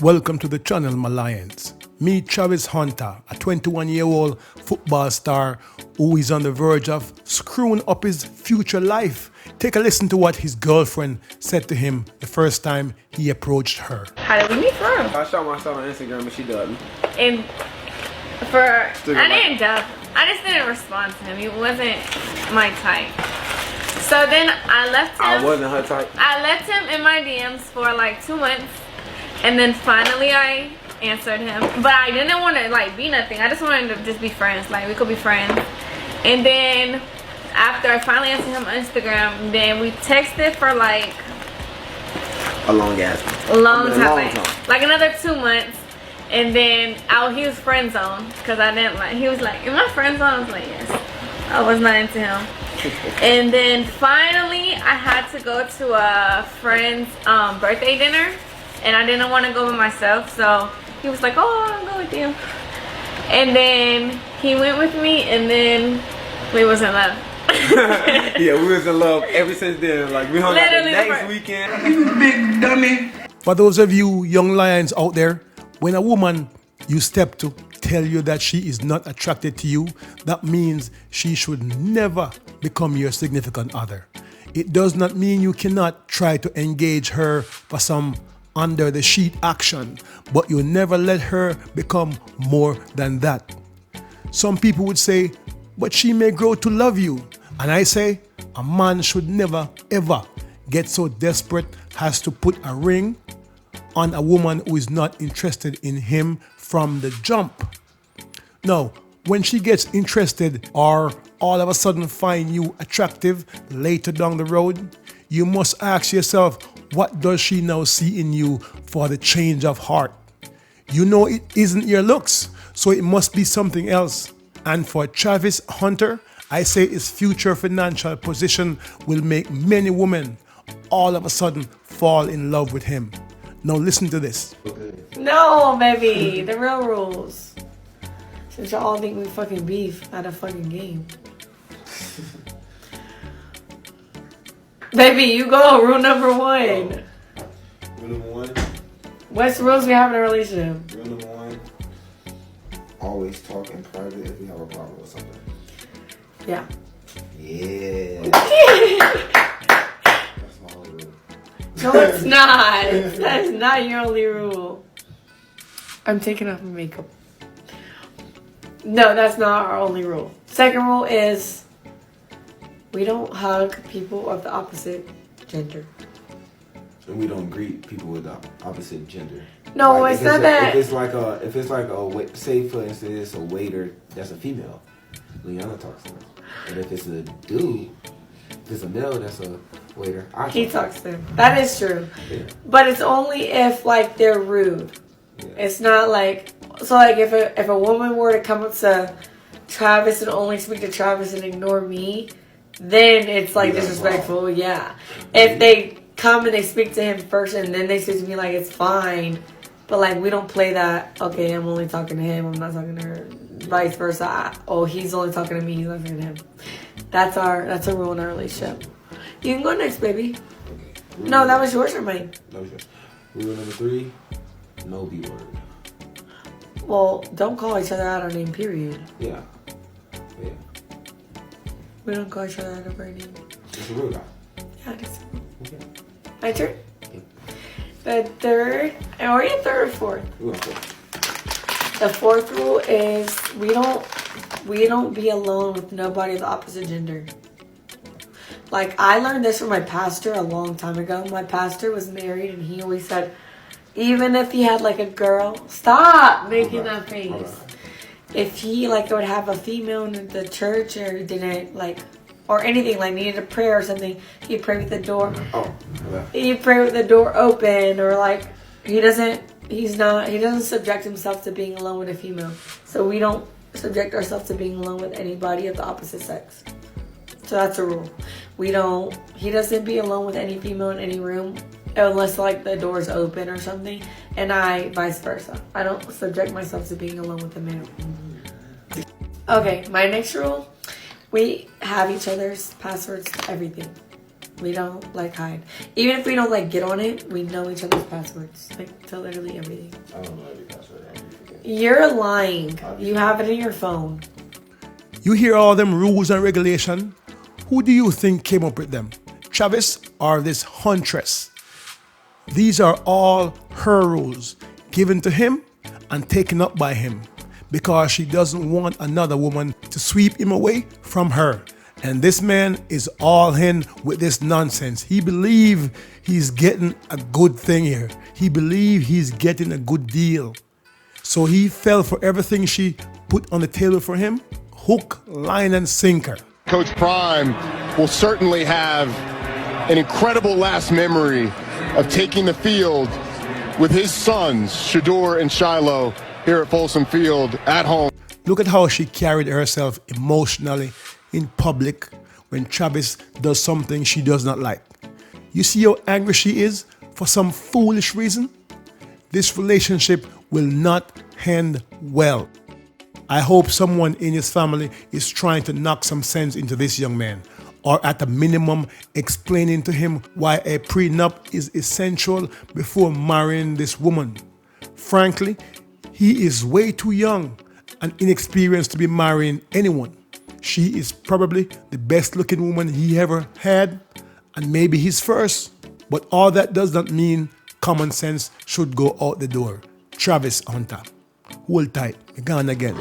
Welcome to the channel, my lions. Meet Travis Hunter, a 21-year-old football star who is on the verge of screwing up his future life. Take a listen to what his girlfriend said to him the first time he approached her. How did we meet from? I shot myself on Instagram and she dubbed me. And I didn't dub. I just didn't respond to him. He wasn't my type. So then I left him. I wasn't her type. I left him in my DMs for like 2 months. And then finally I answered him. But I didn't want to like be nothing. I just wanted to just be friends. Like we could be friends. And then after I finally answered him on Instagram, then we texted for like a long ass. Long time. Like another 2 months. And then he was friend zoned because I didn't like. He was like, "Am I friend zoned?" I was like, "Yes." I was not into him. And then finally I had to go to a friend's birthday dinner. And I didn't want to go by myself, so he was like, "Oh, I'll go with you." And then he went with me, and then we was in love. Yeah, we was in love ever since then. Like we hung out the next weekend. You big dummy. For those of you young lions out there, when a woman you step to tell you that she is not attracted to you, that means she should never become your significant other. It does not mean you cannot try to engage her for some under the sheet action, but you never let her become more than that. Some people would say, "But she may grow to love you." And I say, a man should never ever get so desperate as to put a ring on a woman who is not interested in him from the jump. Now, when she gets interested or all of a sudden find you attractive later down the road, you must ask yourself, what does she now see in you for the change of heart? You know it isn't your looks, so it must be something else. And for Travis Hunter, I say his future financial position will make many women all of a sudden fall in love with him. Now listen to this. No, baby, the real rules. Since y'all all think we fucking beef at a fucking game. Baby, you go. Rule number one. Rule number one. What's the rules we have in a relationship? Rule number one. Always talk in private if we have a problem with something. Yeah. Yeah. That's my only rule. No, it's not. That is not your only rule. I'm taking off my makeup. No, that's not our only rule. Second rule is we don't hug people of the opposite gender. And we don't greet people with the opposite gender. No, like it's not that. If it's like a say for instance it's a waiter that's a female, Liana talks to them. And if it's a dude, if it's a male that's a waiter, He talks to them. That is true. Yeah. But it's only if like they're rude. Yeah. It's not like so like if a woman were to come up to Travis and only speak to Travis and ignore me, then it's like disrespectful. Yeah. If they come and they speak to him first and then they speak to me, like it's fine. But like we don't play that. Okay, I'm only talking to him. I'm not talking to her. Vice versa. He's only talking to me. He's not talking to him. That's a rule in our relationship. You can go next, baby. Okay. No, that was yours or mine? That was yours. Rule number 3, no B word. Well, don't call each other out our name, period. Yeah. Yeah. We don't call each other out of our name. It's a rule, guy. Yeah, it is. Okay. My turn? Yeah. The third, or you third or fourth? Rule number 4. The fourth rule is we don't be alone with nobody of the opposite gender. Like I learned this from my pastor a long time ago. My pastor was married and he always said, even if he had like a girl, stop making that face. If he like would have a female in the church or didn't like or anything like needed a prayer or something, he'd pray with the door. He'd pray with the door open or like he doesn't subject himself to being alone with a female. So we don't subject ourselves to being alone with anybody of the opposite sex. So that's a rule. He doesn't be alone with any female in any room unless like the door's open or something. And I vice versa. I don't subject myself to being alone with a man. Okay, my next rule. We have each other's passwords to everything. We don't like hide. Even if we don't like get on it, we know each other's passwords. Like to literally everything. I don't know every password. You're lying. You have it in your phone. You hear all them rules and regulation? Who do you think came up with them? Travis or this huntress? These are all her rules, given to him and taken up by him, because she doesn't want another woman to sweep him away from her. And this man is all in with this nonsense. He believes he's getting a good thing here. He believes he's getting a good deal. So he fell for everything she put on the table for him, hook, line, and sinker. Coach Prime will certainly have an incredible last memory of taking the field with his sons, Shador and Shiloh, here at Folsom Field at home. Look at how she carried herself emotionally in public when Travis does something she does not like. You see how angry she is for some foolish reason? This relationship will not end well. I hope someone in his family is trying to knock some sense into this young man, or at a minimum explaining to him why a prenup is essential before marrying this woman. Frankly, he is way too young and inexperienced to be marrying anyone. She is probably the best looking woman he ever had, and maybe his first. But all that does not mean common sense should go out the door. Travis Hunter. Hold tight. We're gone again.